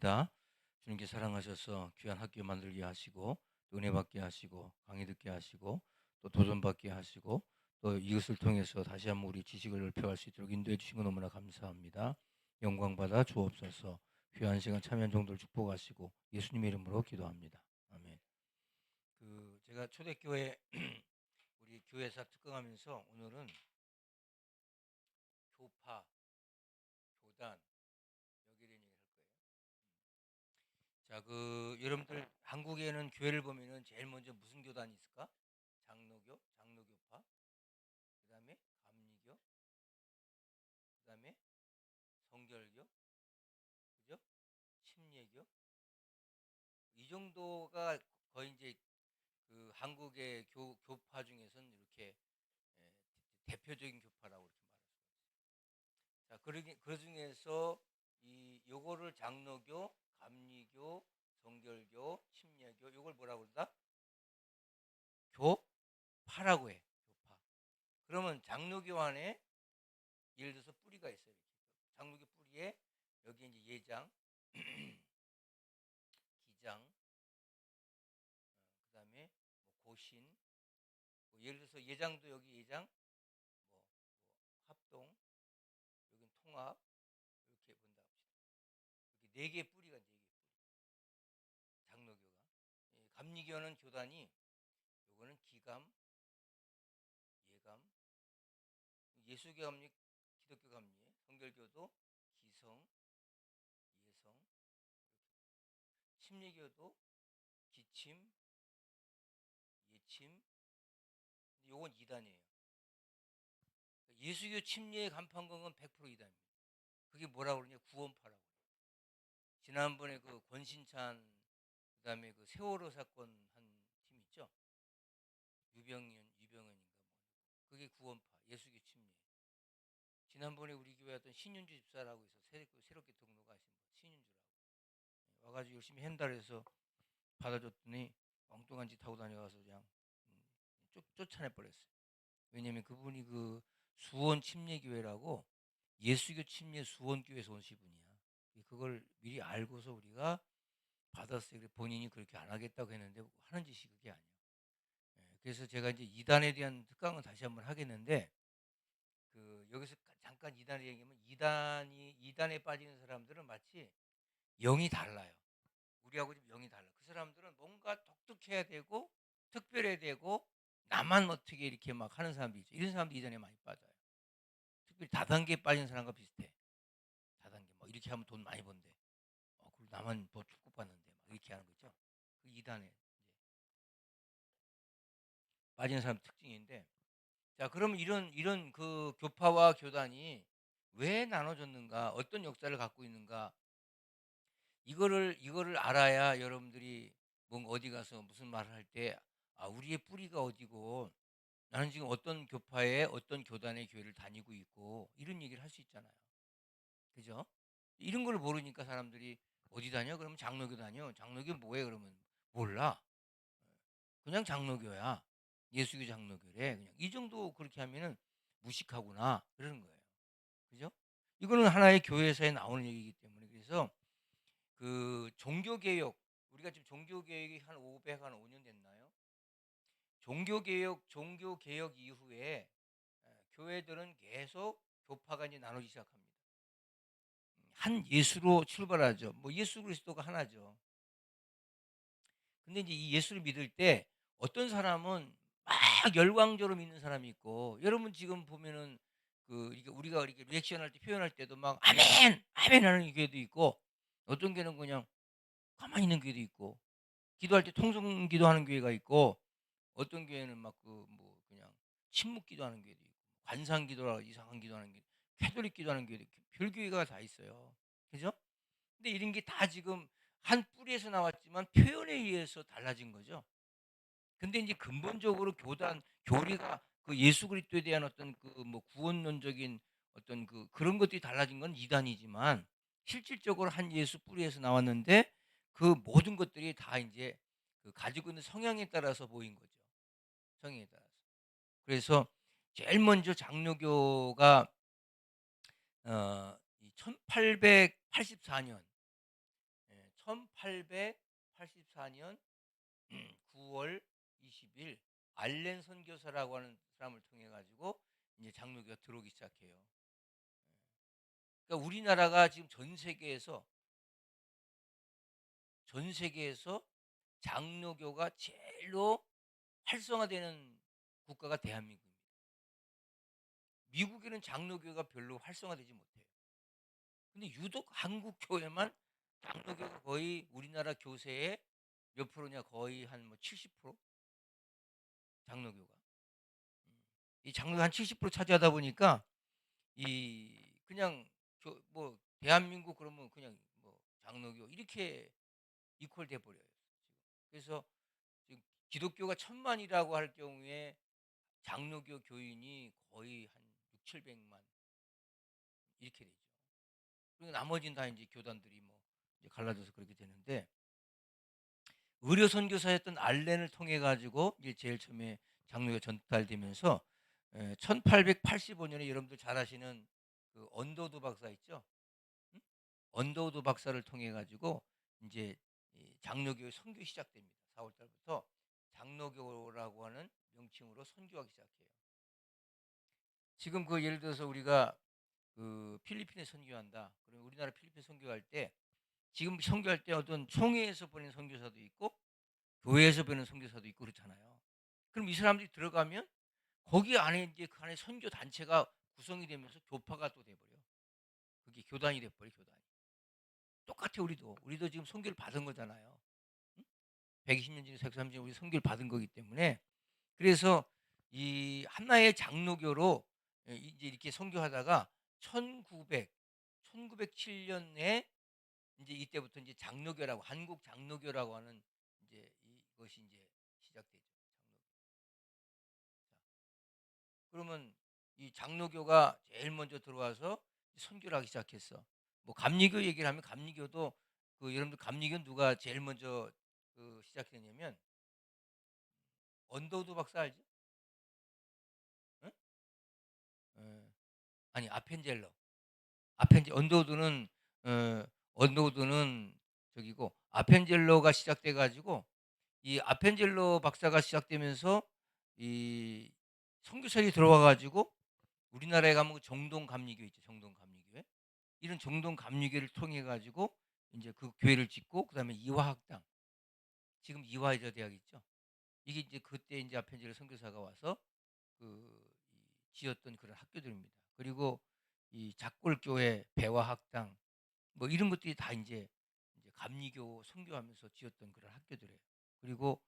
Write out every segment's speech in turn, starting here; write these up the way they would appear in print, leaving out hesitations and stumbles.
감사합니다. 주님께 사랑하셔서 귀한 학교 만들게 하시고 또 은혜 받게 하시고 강의 듣게 하시고 또 도전 받게 하시고 또 이것을 통해서 다시 한번 우리 지식을 넓혀갈 수 있도록 인도해 주신 거 너무나 감사합니다. 영광 받아 주옵소서. 귀한 시간 참여한 종들 축복하시고 예수님의 이름으로 기도합니다. 아멘. 제가 초대교회 우리 교회사 특강하면서 오늘은 교파, 교단 여기에 대한 얘기를 할 거예요. 자, 여러분들 한국에는 교회를 보면은 제일 먼저 무슨 교단이 있을까? 장로교, 장로교파, 그다음에 감리교, 그다음에 성결교, 그죠? 침례교. 이 정도가 거의 이제 한국의 교파 중에서는 이렇게 예, 대표적인 교파라고 이렇게 말할 수가 있어요. 자, 그 중에서 이 요거를 장로교, 감리교, 성결교, 침례교 요걸 뭐라고 그러다? 교파라고 해. 교파. 그러면 장로교 안에 예를 들어서 뿌리가 있어요. 이렇게. 장로교 뿌리에 여기 이제 예장, 기장, 그다음에 뭐 고신, 뭐 예를 들어서 예장도 여기 예장, 뭐 합동, 여기 통합 이렇게 본다 합시다. 이렇게 네 개 뿌리가 네 개 뿌리. 장로교가. 감리교는 교단이 요거는 기감, 예감, 예수교 감리, 기독교 감리, 성결교도 기성, 예성, 침례교도 기침, 예침. 요건 이단이에요. 예수교 침례의 간판경은 100% 이단입니다. 그게 뭐라고 그러냐? 구원파라고. 지난번에 그 권신찬 그다음에 그 세월호 사건 한 팀 있죠? 유병현인가 뭐. 그게 구원파, 예수교 침례. 지난번에 우리 교회 왔던 신윤주 집사라고 해서 새롭게 등록하신 분, 신윤주라고. 와가지고 열심히 hen달해서 받아줬더니 엉뚱한 짓 하고 다녀가서 그냥 쫓아내 버렸어요. 왜냐면 그분이 수원 침례교회라고 예수교 침례 수원교회에서 오신 분이야. 그걸 미리 알고서 우리가 받았어요. 본인이 그렇게 안 하겠다고 했는데 하는 짓이 그게 아니에요. 그래서 제가 이제 이단에 대한 특강은 다시 한번 하겠는데 여기서 잠깐 이단에 얘기하면 이단에 빠지는 사람들은 마치 영이 달라요. 우리하고 좀 영이 달라. 그 사람들은 뭔가 독특해야 되고 특별해야 되고 나만 어떻게 이렇게 막 하는 사람들이 있죠. 이런 사람들이 이단에 많이 빠져요. 특별히 다단계에 빠진 사람과 비슷해. 다단계 뭐 이렇게 하면 돈 많이 번대. 그리고 나만 더 축복받는데 막 이렇게 하는 거죠. 그 이단에 이제 빠지는 사람 특징인데, 자 그러면 이런 교파와 교단이 왜 나눠졌는가, 어떤 역사를 갖고 있는가, 이거를 알아야 여러분들이 뭔가 어디 가서 무슨 말을 할 때 우리의 뿌리가 어디고 나는 지금 어떤 교파에 어떤 교단의 교회를 다니고 있고 이런 얘기를 할 수 있잖아요. 그죠? 이런 걸 모르니까 사람들이 어디 다녀? 그러면 장로교 다녀. 장로교 뭐해? 그러면 몰라. 그냥 장로교야. 예수교 장로교래. 그냥 이 정도 그렇게 하면은 무식하구나. 그러는 거예요. 그죠? 이거는 하나의 교회에서 나오는 얘기이기 때문에. 그래서 종교개혁, 우리가 지금 종교개혁이 한 5년 됐나요? 종교개혁 이후에 교회들은 계속 교파가 이제 나눠지기 시작합니다. 한 예수로 출발하죠. 뭐 예수 그리스도가 하나죠. 근데 이제 이 예수를 믿을 때 어떤 사람은 막 열광적으로 믿는 사람이 있고, 여러분 지금 보면은 우리가 이렇게 리액션할 때 표현할 때도 막 아멘 아멘 하는 교회도 있고, 어떤 교회는 그냥 가만히 있는 교회도 있고, 기도할 때 통성 기도하는 교회가 있고, 어떤 교회는 막 뭐 그냥 침묵 기도하는 교회도 있고, 관상 기도라 이상한 기도하는 교회, 캐톨릭 기도하는 교회도 있고, 별 교회가 다 있어요. 그죠? 근데 이런 게 다 지금 한 뿌리에서 나왔지만 표현에 의해서 달라진 거죠. 근데 이제 근본적으로 교리가 예수 그리스도에 대한 어떤 뭐 구원론적인 어떤 그런 것들이 달라진 건 이단이지만, 실질적으로 한 예수 뿌리에서 나왔는데 그 모든 것들이 다 이제 가지고 있는 성향에 따라서 보인 거죠. 성향에 따라서. 그래서 제일 먼저 장로교가 1884년 1884년 9월 20일 알렌 선교사라고 하는 사람을 통해 가지고 이제 장로교가 들어오기 시작해요. 그러니까 우리나라가 지금 전 세계에서 장로교가 제일로 활성화되는 국가가 대한민국입니다. 미국에는 장로교가 별로 활성화되지 못해요. 근데 유독 한국 교회만 장로교가 거의 우리나라 교세의 몇 프로냐, 거의 한 뭐 70% 장로교가. 이 장로가 한 70% 차지하다 보니까 이 그냥 뭐 대한민국 그러면 그냥 뭐 장로교 이렇게 이퀄 돼 버려요. 그래서 지금 기독교가 1,000만이라고 할 경우에 장로교 교인이 거의 한 6, 700만 이렇게 되죠. 그리고 나머지는 다 이제 교단들이 뭐 이제 갈라져서 그렇게 되는데, 의료 선교사였던 알렌을 통해 가지고 이제 제일 처음에 장로가 전달되면서 1885년에 여러분들 잘 아시는 그 언더우드 박사 있죠? 응? 언더우드 박사를 통해 가지고 이제 이 장로교의 선교 시작됩니다. 4월 달부터 장로교라고 하는 명칭으로 선교하기 시작해요. 지금 그 예를 들어서 우리가 그 필리핀에 선교한다. 그러면 우리나라 필리핀 선교할 때 지금 선교할 때 어떤 총회에서 보낸 선교사도 있고 교회에서 보낸 선교사도 있고 그렇잖아요. 그럼 이 사람들이 들어가면 거기 안에 이제 그 안에 선교 단체가 구성이 되면서 교파가 또 돼버려. 그게 교단이 돼버려, 교단이. 똑같아. 우리도 지금 선교를 받은 거잖아요. 응? 120년 전에 130년 우리 선교를 받은 거기 때문에, 그래서 이 하나의 장로교로 이제 이렇게 선교하다가 1907년에 이제 이때부터 이제 장로교라고, 한국 장로교라고 하는 이제 이것이 이제 시작되죠. 그러면 이 장로교가 제일 먼저 들어와서 선교를 하기 시작했어. 뭐 감리교 얘기를 하면 감리교도 그 여러분들 감리교 누가 제일 먼저 그 시작했냐면 언더우드 박사 알죠? 응? 어, 아니 아펜젤러. 언더우드는 언더우드는 저기고 아펜젤러가 시작돼 가지고 이 아펜젤러 박사가 시작되면서 이 선교사들이 들어와 가지고 우리나라에 가면 그 정동 감리교 있죠. 정동 감리교회. 이런 정동 감리교를 통해 가지고 이제 그 교회를 짓고, 그다음에 이화학당. 지금 이화여자 대학 있죠. 이게 이제 그때 이제 아펜젤러 선교사가 와서 그 지었던 그런 학교들입니다. 그리고 이 작골교회, 배화학당 뭐 이런 것들이 다 이제 감리교 선교하면서 지었던 그런 학교들이에요. 그리고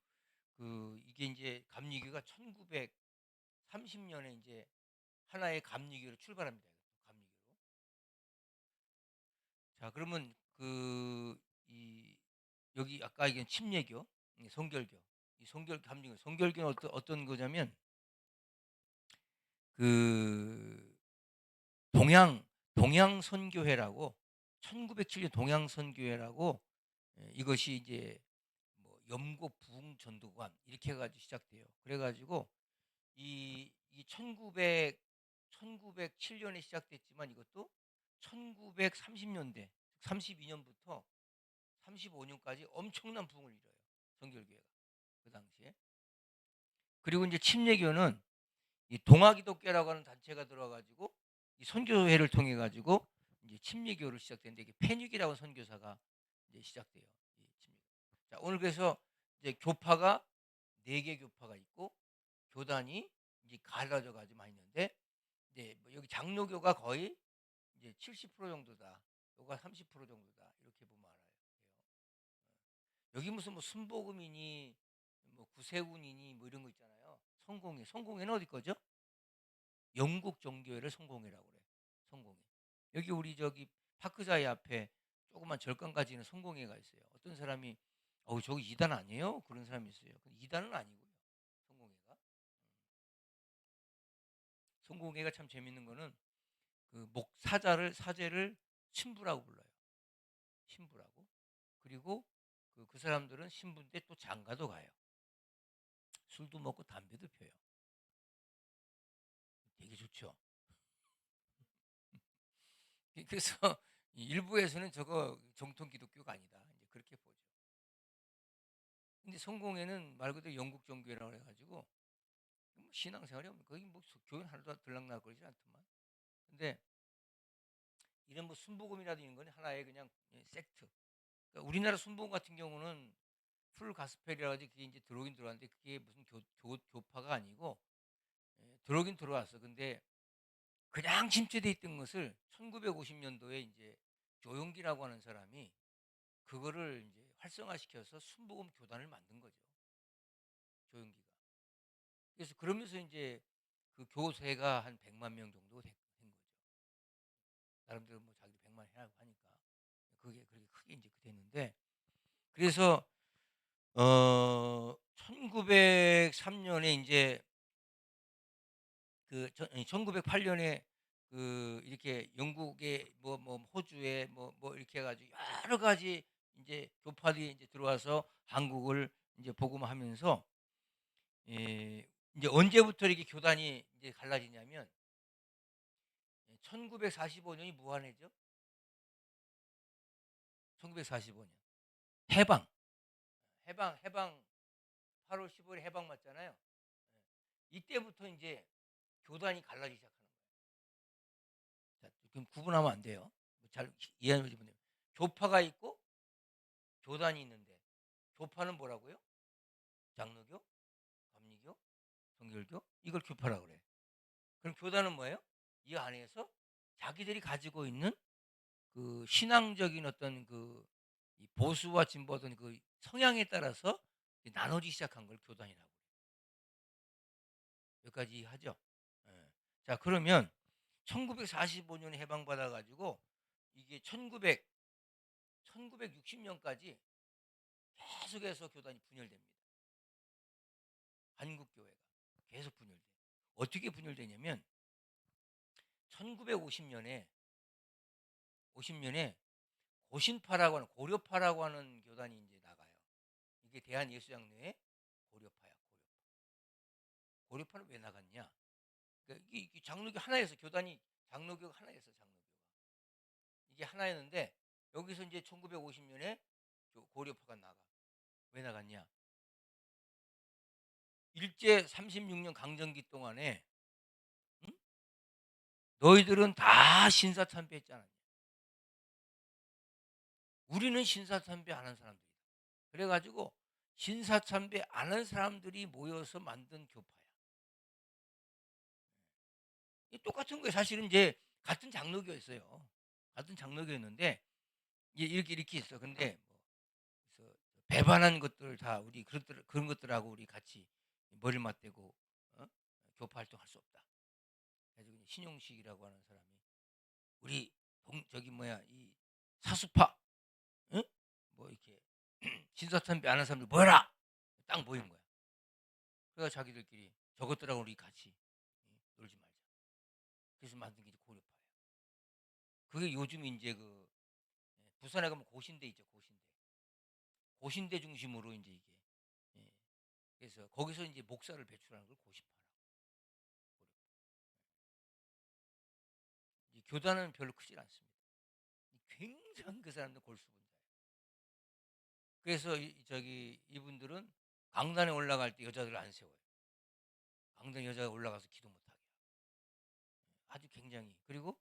그 이게 이제 감리교가 1930년에 이제 하나의 감리교로 출발합니다. 감리교로. 자, 그러면 그 이 여기 아까 얘기한 침례교, 성결교, 이 성결 감리교, 성결교는 어떤 거냐면 그 동양선교회라고, 1907년 동양선교회라고, 이것이 이제 뭐 염곡 부흥 전도관 이렇게 해가지고 시작돼요. 그래가지고 이 1907년에 시작됐지만 이것도 1930년대 32년부터 35년까지 엄청난 부흥을 이뤄요. 성결교회가 그 당시에. 그리고 이제 침례교는 이 동아기독교라고 하는 단체가 들어와가지고 이 선교회를 통해 가지고 이제 침례교를 시작되는데, 이게 페닉이라고 선교사가 이제 시작돼요. 이 침례. 자, 오늘 그래서 이제 교파가 4개 교파가 있고 교단이 이제 갈라져 가지고 많이 있는데, 이제 뭐 여기 장로교가 거의 이제 70% 정도다. 요가 30% 정도다. 이렇게 보면 알아요. 여기 무슨 뭐 순복음이니 뭐 구세군이니 뭐 이런 거 있잖아요. 성공회는 어디 거죠? 영국 정교회를 성공회라고 그래. 성공회. 여기 우리 저기 파크자이 앞에 조그만 절간 가지는 성공회가 있어요. 어떤 사람이 저기 이단 아니에요? 그런 사람이 있어요. 근데 이단은 아니고요. 성공회가. 성공회가 참 재밌는 거는 그 사제를 신부라고 불러요. 신부라고. 그리고 그 사람들은 신부인데 또 장가도 가요. 술도 먹고 담배도 펴요. 되게 좋죠. 그래서 일부에서는 저거 정통 기독교가 아니다, 이제 그렇게 근데 성공회는 말 그대로 영국 정교회라고 그래 가지고 뭐 신앙생활이 없는 거기 뭐 교회 하나도 들락날 거지 않더만. 근데 이런 뭐 순복음이라도 이런 건 하나의 그냥 섹트. 그러니까 우리나라 순복음 같은 경우는 풀 가스펠이라 가지고 그게 이제 들어오긴 들어왔는데 그게 무슨 교파가 아니고 들어오긴 들어왔어. 근데 그냥 침체돼 있던 것을 1950년도에 이제 조용기라고 하는 사람이 그거를 이제 활성화시켜서 순복음 교단을 만든 거죠. 조용기가. 그래서 그러면서 이제 그 교세가 한 100만 명 정도 된 거죠. 나름대로 뭐 자기도 100만 해라고 하니까 그게 그렇게 크게 이제 됐는데 그래서 1903년에 이제 1908년에 그 이렇게 영국에 뭐 호주에 뭐 이렇게 해가지고 여러 가지 이제 교파들이 이제 들어와서 한국을 이제 복음하면서 이제 언제부터 이렇게 교단이 이제 갈라지냐면 1945년이 무한해죠. 1945년 해방, 해방 8월 15일 해방 맞잖아요. 이때부터 이제 교단이 갈라지기 시작하는 거예요. 자, 그럼 구분하면 안 돼요. 잘 이해하는 분들. 교파가 있고 교단이 있는데 교파는 뭐라고요? 장로교, 감리교, 정결교 이걸 교파라고 그래. 그럼 교단은 뭐예요? 이 안에서 자기들이 가지고 있는 그 신앙적인 어떤 그 보수와 진보 어떤 그 성향에 따라서 나눠지기 시작한 걸 교단이라고 그래요. 여기까지 하죠. 예. 자 그러면 1945년에 해방받아 가지고 이게 1960년까지 계속해서 교단이 분열됩니다. 한국교회가 계속 분열돼. 어떻게 분열되냐면 1950년에 50년에 고신파라고 하는 고려파라고 하는 교단이 이제 나가요. 이게 대한예수장로회 고려파야. 고려파는 왜 나갔냐? 그러니까 이게 장로교 하나에서 교단이 장로교가 하나였어. 장로교가 이게 하나였는데 여기서 이제 1950년에 고려파가 나가. 왜 나갔냐? 일제 36년 강점기 동안에 응? 너희들은 다 신사참배했잖아. 우리는 신사참배 안 한 사람들이다. 그래가지고 신사참배 안 한 사람들이 모여서 만든 교파야. 똑같은 거예요. 사실은 이제 같은 장로교였어요. 같은 장로교였는데 이제 이렇게 있어. 근데 뭐 그래서 배반한 것들 다 우리 그런 것들하고 우리 같이 머리를 맞대고 교파 활동할 수 없다. 그래서 신용식이라고 하는 사람이 우리 저기 뭐야 이 사수파 응? 뭐 이렇게 신사참배 안 한 사람들 모여라 딱 모인 거야. 그래서 자기들끼리 저것들하고 우리 같이 놀지 말자. 그래서 만든 게 이제 고려파예요. 그게 요즘 이제 그 부산에 가면 고신대 있죠. 고신대 중심으로 이제 이게 예. 그래서 거기서 이제 목사를 배출하는 걸 고시파라고. 이 교단은 별로 크질 않습니다. 굉장히 그 사람들 골수분자예요. 그래서 저기 이분들은 강단에 올라갈 때 여자들을 안 세워요. 강단 여자가 올라가서 기도 못하게. 아주 굉장히 그리고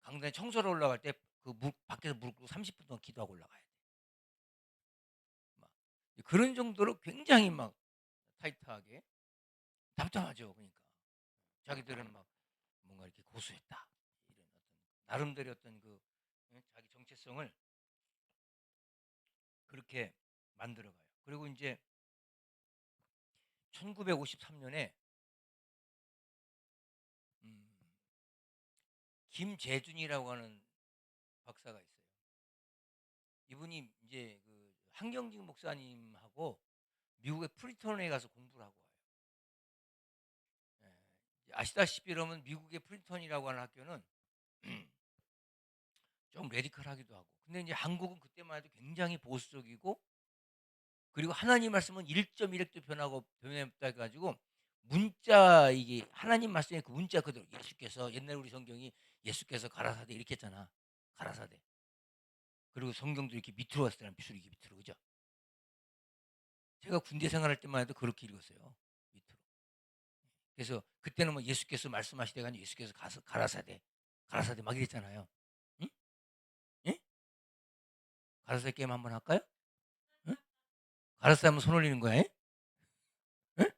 강단에 청소를 올라갈 때 그 밖에서 무릎 꿇고 30분 동안 기도하고 올라가야 돼. 막 그런 정도로 굉장히 막 타이트하게 답답하죠. 그러니까 자기들은 막 뭔가 이렇게 고수했다 이런 어떤 나름대로 어떤 그 자기 정체성을 그렇게 만들어가요. 그리고 이제 1953년에 음, 김재준이라고 하는 박사가 있어요. 이분이 이제 그 한경직 목사님하고 미국의 프린턴에 가서 공부를 하고 와요. 아시다시피 여러분 미국의 프린턴이라고 하는 학교는 좀 레디컬하기도 하고 근데 이제 한국은 그때만 해도 굉장히 보수적이고 그리고 하나님 말씀은 1.1획도 변했다 해가지고 문자 이게 하나님 말씀의 그 문자 그대로 예수께서 옛날 우리 성경이 예수께서 가라사대 이렇게 했잖아. 가라사대. 그리고 성경도 이렇게 밑으로 갔을 때는 밑으로 이게 밑으로 그죠? 제가 군대 생활할 때만 해도 그렇게 읽었어요. 밑으로. 그래서 그때는 뭐 예수께서 말씀하시다가 예수께서 가서 가라사대, 가라사대 막 이랬잖아요. 응? 예? 가라사대 게임 한번 할까요? 응? 가라사대 하면 손 올리는 거야? 예? 응?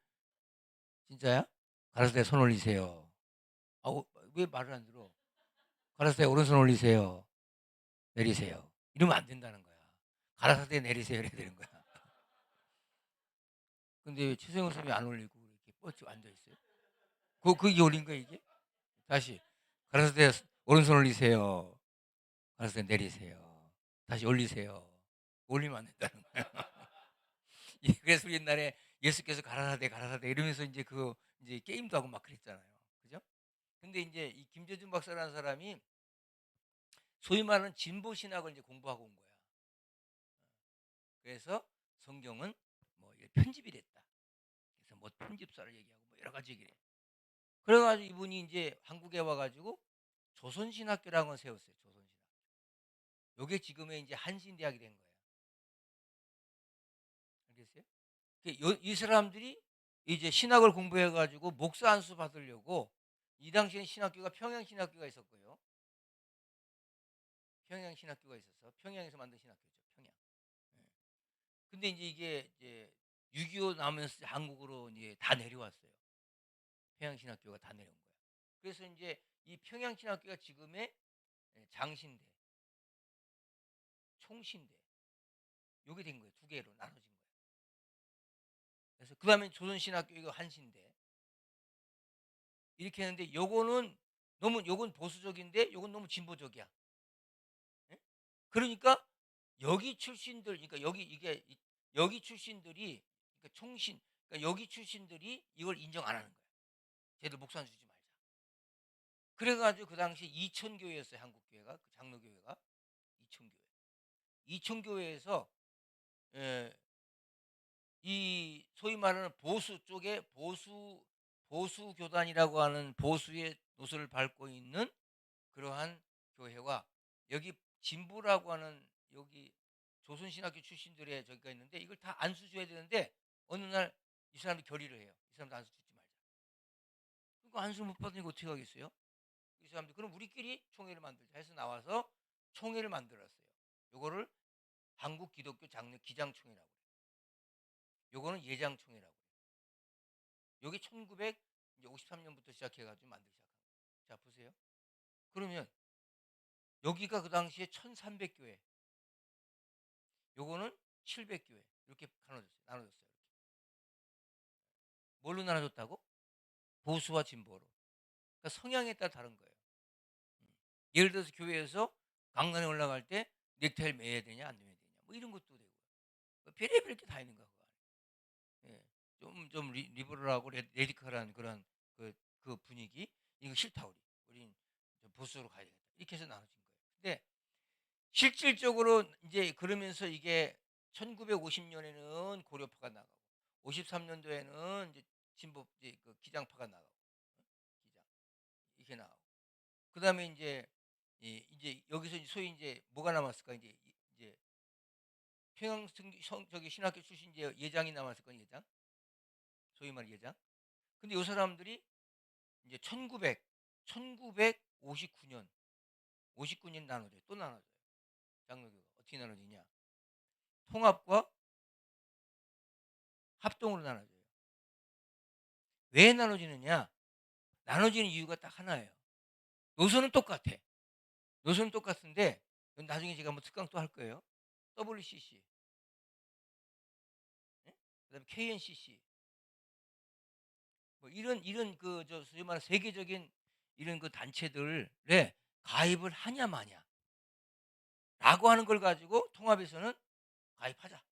진짜야? 가라사대 손 올리세요. 아우, 왜 말을 안 들어? 가라사대 오른손 올리세요. 내리세요. 이러면 안 된다는 거야. 가라사대 내리세요. 이래야 되는 거야. 근데 왜 최성훈 선생님이 안 올리고 이렇게 뻗쳐 앉아 있어요? 그게 올린 거야 이게? 다시 가라사대 오른손 올리세요. 가라사대 내리세요. 다시 올리세요. 올리면 안 된다는 거야. 그래서 우리 옛날에 예수께서 가라사대 가라사대 이러면서 이제 그 이제 게임도 하고 막 그랬잖아요. 그죠? 근데 이제 이 김재준 박사라는 사람이 소위 말하는 진보 신학을 이제 공부하고 온 거야. 그래서 성경은 뭐 편집이 됐다. 그래서 뭐 편집사를 얘기하고 뭐 여러 가지 얘기를 해. 그래가지고 이분이 이제 한국에 와가지고 조선신학교라는 걸 세웠어요. 조선신학교. 요게 지금의 이제 한신대학이 된 거예요. 알겠어요? 이 사람들이 이제 신학을 공부해가지고 목사 안수 받으려고 이 당시엔 신학교가 평양신학교가 있었고요. 평양신학교가 있어서 평양에서 만든 신학교죠. 평양. 예. 근데 이제 이게 이제 6.25 나면서 한국으로 이제 다 내려왔어요. 평양신학교가 다 내려온 거야. 그래서 이제 이 평양신학교가 지금의 장신대, 총신대 요게 된 거예요. 두 개로 나눠진 거예요. 그래서 그 다음에 조선신학교 이거 한신대 이렇게 했는데 요거는 너무 요건 보수적인데 요건 너무 진보적이야. 예? 그러니까 여기 출신들 그러니까 여기 이게 여기 출신들이 그러니까 총신 그러니까 여기 출신들이 이걸 인정 안 하는 거야. 쟤들 목사 주지 말자. 그래가지고 그 당시 이천교회였어요. 한국교회가 그 장로교회가 이천교회. 이천교회에서 예, 이 소위 말하는 보수 쪽에 보수 교단이라고 하는 보수의 노선을 밟고 있는 그러한 교회와 여기 진보라고 하는 여기 조선신학교 출신들의 저기가 있는데 이걸 다 안수 줘야 되는데 어느 날 이 사람이 결의를 해요. 이 사람도 안수 주지 말자. 그거 안수 못 받으니까 어떻게 하겠어요? 이 사람들 그럼 우리끼리 총회를 만들자 해서 나와서 총회를 만들었어요. 요거를 한국 기독교 장로 기장총회라고 해요. 요거는 예장총회라고 해요. 여기 1953년부터 시작해가지고 만들기 시작한 거예요. 자 보세요. 그러면 여기가 그 당시에 1300교회 요거는 700교회 이렇게 나눠졌어요. 이렇게. 뭘로 나눠졌다고? 보수와 진보로. 그러니까 성향에 따라 다른 거예요. 예를 들어서 교회에서 강단에 올라갈 때 넥타이를 매야 되냐 안 매야 되냐 뭐 이런 것도 되고 별의별 게 다 있는 거야. 예. 좀 리버럴하고 레디컬한 그런 그 분위기 이거 싫다 우린 좀 보수로 가야 되겠다 이렇게 해서 나눠진 거예요. 근데 실질적으로 이제 그러면서 이게 1950년에는 고려파가 나가고 53년도에는 이제 진보 이제 그 기장파가 나가고 기장 이렇게 나오고 그다음에 이제 이제 여기서 소위 이제 뭐가 남았을까 이제 평양 저기 신학교 출신 이제 예장이 남았을 거 예장 소위 말 예장 근데 이 사람들이 이제 1959년 59년 나눠져요. 또 나눠져요. 장로교가 어떻게 나눠지냐 통합과 합동으로 나눠져요. 왜 나눠지느냐 나눠지는 이유가 딱 하나예요. 노선은 똑같아. 노선은 똑같은데 나중에 제가 한번 특강 또 할 거예요. WCC, 예? 그다음에 KNCC, 뭐 이런 그저 소위 말하는 세계적인 이런 그 단체들에 가입을 하냐 마냐라고 하는 걸 가지고 통합에서는 가입하자.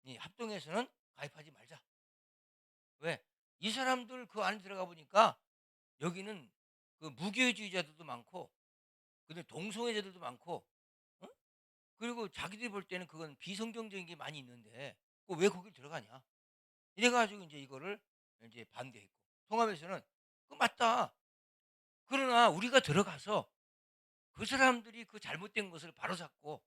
이 합동에서는 가입하지 말자. 왜? 이 사람들 그 안에 들어가 보니까 여기는 그 무교회주의자들도 많고, 근데 동성애자들도 많고, 어? 그리고 자기들이 볼 때는 그건 비성경적인 게 많이 있는데, 왜 거길 들어가냐? 이래가지고 이제 이거를 이제 반대했고, 통합에서는 그 맞다. 그러나 우리가 들어가서 그 사람들이 그 잘못된 것을 바로잡고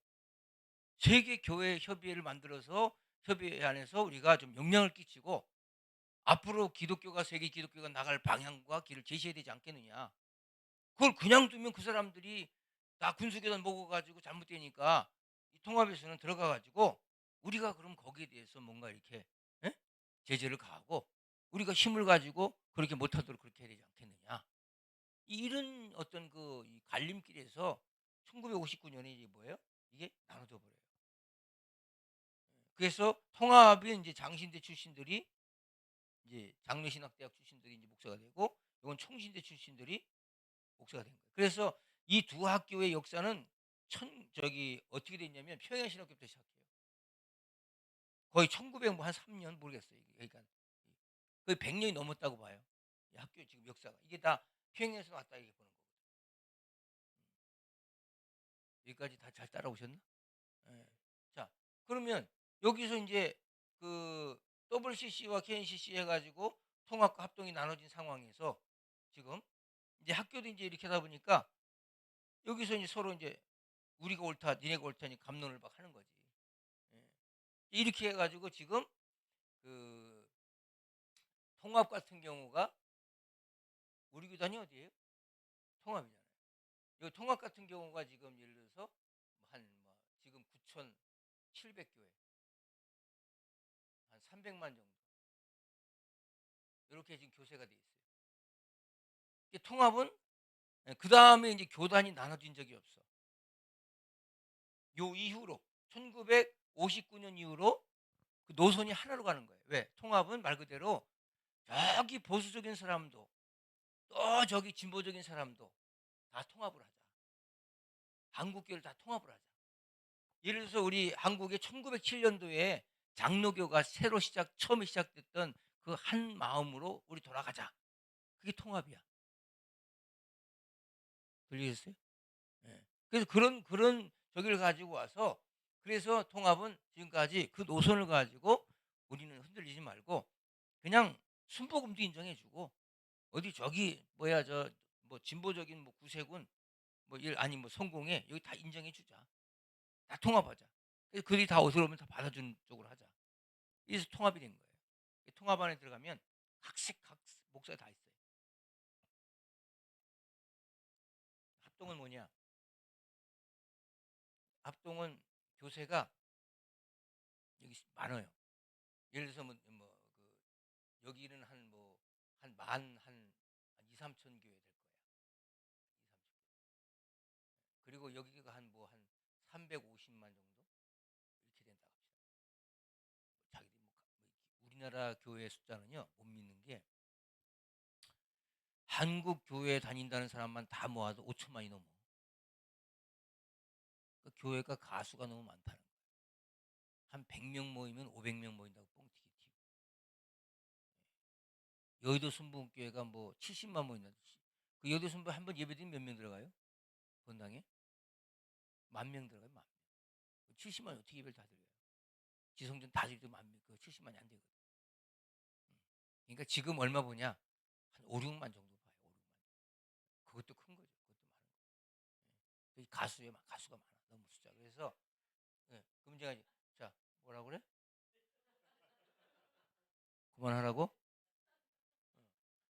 세계 교회 협의회를 만들어서 협의안에서 우리가 좀 영향을 끼치고 앞으로 기독교가 세계 기독교가 나갈 방향과 길을 제시해야 되지 않겠느냐. 그걸 그냥 두면 그 사람들이 다 군수교단 먹어 가지고 잘못되니까 이 통합에서는 들어가 가지고 우리가 그럼 거기에 대해서 뭔가 이렇게 예? 제재를 가하고 우리가 힘을 가지고 그렇게 못하도록 그렇게 해야 되지 않겠느냐. 이런 어떤 이 갈림길에서 1959년에 이제 뭐예요? 이게 나눠져 버려요. 그래서 통합이 이제 장신대 출신들이 이제 장로신학대학 출신들이 이제 목사가 되고 이건 총신대 출신들이 목사가 된 거예요. 그래서 이 두 학교의 역사는 어떻게 됐냐면 평양신학교부터 시작해요. 거의 1900뭐 한 3년 모르겠어요. 그러니까 거의 100년이 넘었다고 봐요. 이 학교 지금 역사가 이게 다 평양에서 왔다 이렇게 보는 거거든요. 여기까지 다 잘 따라오셨나? 예. 자, 그러면 여기서 이제 그 WCC와 KNCC 해가지고 통합과 합동이 나눠진 상황에서 지금 이제 학교도 이제 이렇게 하다 보니까 여기서 이제 서로 이제 우리가 옳다, 니네가 옳다니 갑론을 막 하는 거지. 예. 이렇게 해가지고 지금 그 통합 같은 경우가 우리 교단이 어디예요? 통합이잖아요. 이 통합 같은 경우가 지금 예를 들어서 지금 9,700교회 한 300만 정도 이렇게 지금 교세가 돼 있어요. 이게 통합은 그 다음에 이제 교단이 나눠진 적이 없어. 요 이후로 1959년 이후로 그 노선이 하나로 가는 거예요. 왜? 통합은 말 그대로 저기 보수적인 사람도 또 저기 진보적인 사람도 다 통합을 하자. 한국교를 다 통합을 하자. 예를 들어서 우리 한국의 1907년도에 장로교가 처음에 시작됐던 그 한 마음으로 우리 돌아가자. 그게 통합이야. 들리셨어요? 예. 그래서 그런 저기를 가지고 와서 그래서 통합은 지금까지 그 노선을 가지고 우리는 흔들리지 말고 그냥 순복음도 인정해주고 어디 저기 뭐야 저 뭐 진보적인 뭐 구세군 아니 뭐 성공회 여기 다 인정해주자. 다 통합하자. 그래서 그들이 다 어디로 오면 다 받아주는 쪽으로 하자. 그래서 통합이 된 거예요. 통합 안에 들어가면 각 목사가 다 있어요. 합동은 뭐냐? 합동은 교세가 여기 많아요. 예를 들어서 여기는 한 2, 3천 교회 될 거야. 2, 3천. 그리고 여기가 한 350만 정도 이렇게 된다고 합시다. 자기들이 우리나라 교회 숫자는요 못 믿는 게 한국 교회 다닌다는 사람만 다 모아도 5천만이 넘어. 그 교회가 가수가 너무 많다는 거야. 한 100명 모이면 500명 모인다고 뻥튀기 튀고. 여의도 순복음교회가 뭐 70만 모인다. 그 여의도 순복 한번 예배드리면 몇 명 들어가요? 건당에? 10,000명 들어가요. 10,000명. 70만 어떻게 예배를 다 드려요? 지성전 다 드려도 10,000명, 그 70만이 안 되거든. 그러니까 지금 얼마 보냐? 한 5, 6만 정도 봐요. 5, 6만. 그것도 큰 거죠. 그것도 많은 거. 가수가 많아. 너무 숫자. 그래서 그 문제가 이제 자 뭐라 그래? 그만하라고?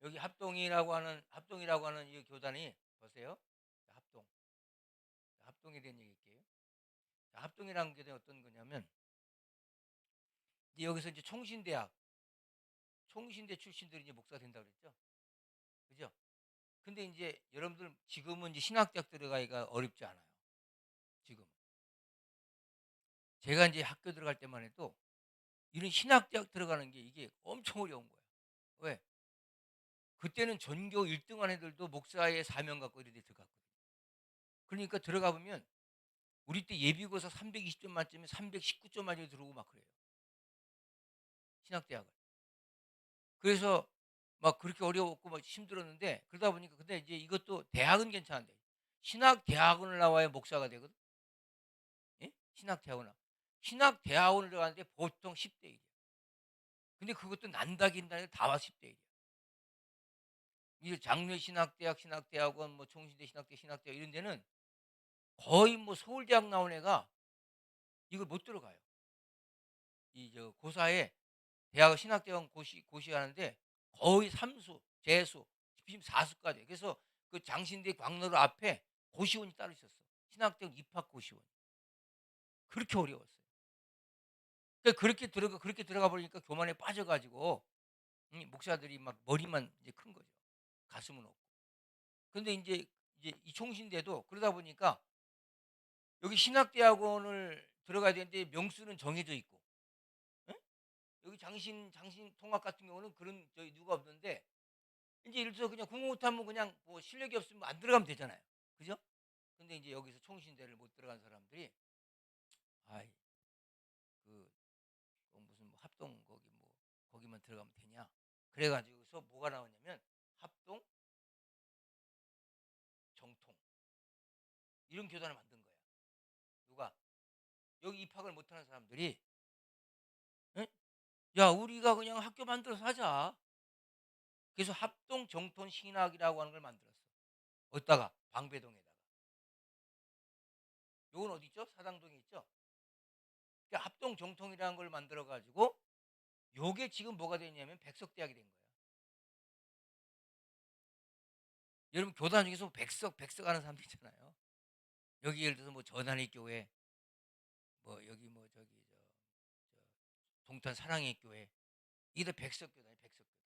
여기 합동이라고 하는 이 교단이 보세요. 합동에 대한 얘기할게요. 합동이라는 게 어떤 거냐면 이제 여기서 이제 총신대 출신들이 이제 목사가 된다고 그랬죠. 그죠? 근데 이제 여러분들 지금은 이제 신학대학 들어가기가 어렵지 않아요. 지금 제가 이제 학교 들어갈 때만 해도 이런 신학대학 들어가는 게 이게 엄청 어려운 거야. 왜? 그때는 전교 1등한 애들도 목사의 사명 갖고 이런 데 들어갔거든요. 그러니까 들어가 보면 우리 때 예비고사 320점 만점에 319점 맞아 들어오고 막 그래요. 신학대학을. 그래서 막 그렇게 어려웠고 막 힘들었는데 그러다 보니까 근데 이제 이것도 대학은 괜찮은데 신학대학원을 나와야 목사가 되거든. 예? 신학대학원을 들어가는데 보통 10대 1이야. 근데 그것도 난다긴다 다 와 10대 1이야. 이 장례신학대학, 신학대학원, 뭐 총신대 신학대학 이런 데는 거의 뭐 서울대학 나온 애가 이걸 못 들어가요. 이 저 고사에 대학 신학대학 고시하는데 거의 삼수, 재수, 지금 사수까지. 그래서 그 장신대 광로루 앞에 고시원이 따로 있었어. 신학대학 입학 고시원. 그렇게 어려웠어요. 그러니까 그렇게 들어가 버리니까 교만에 빠져 가지고 목사들이 막 머리만 이제 큰 거죠. 가슴은 없고. 근데 이제 이 총신대도 그러다 보니까 여기 신학대학원을 들어가야 되는데 명수는 정해져 있고, 예? 여기 장신 통합 같은 경우는 그런 저기 누가 없는데 이제 예를 들어서 그냥 공부 못하면 그냥 뭐 실력이 없으면 안 들어가면 되잖아요. 그죠? 근데 이제 여기서 총신대를 못 들어간 사람들이 아이 그 무슨 뭐 합동 거기 뭐 거기만 들어가면 되냐? 그래가지고서 뭐가 나오냐면 합동 정통 이런 교단을 만든 거야. 누가 여기 입학을 못하는 사람들이 예? 야 우리가 그냥 학교 만들어서 하자. 그래서 합동 정통 신학이라고 하는 걸 만들었어. 어디다가 방배동에다가. 요건 어디 있죠? 사당동에 있죠. 그러니까 합동 정통이라는 걸 만들어 가지고 요게 지금 뭐가 됐냐면 백석대학이 된 거야. 여러분 교단 중에서 백석 하는 사람들 있잖아요. 여기 예를 들어서 뭐 전한의 교회, 뭐 여기 뭐 저기 저 동탄 사랑의 교회, 이게 다 백석교단이에요. 백석교단.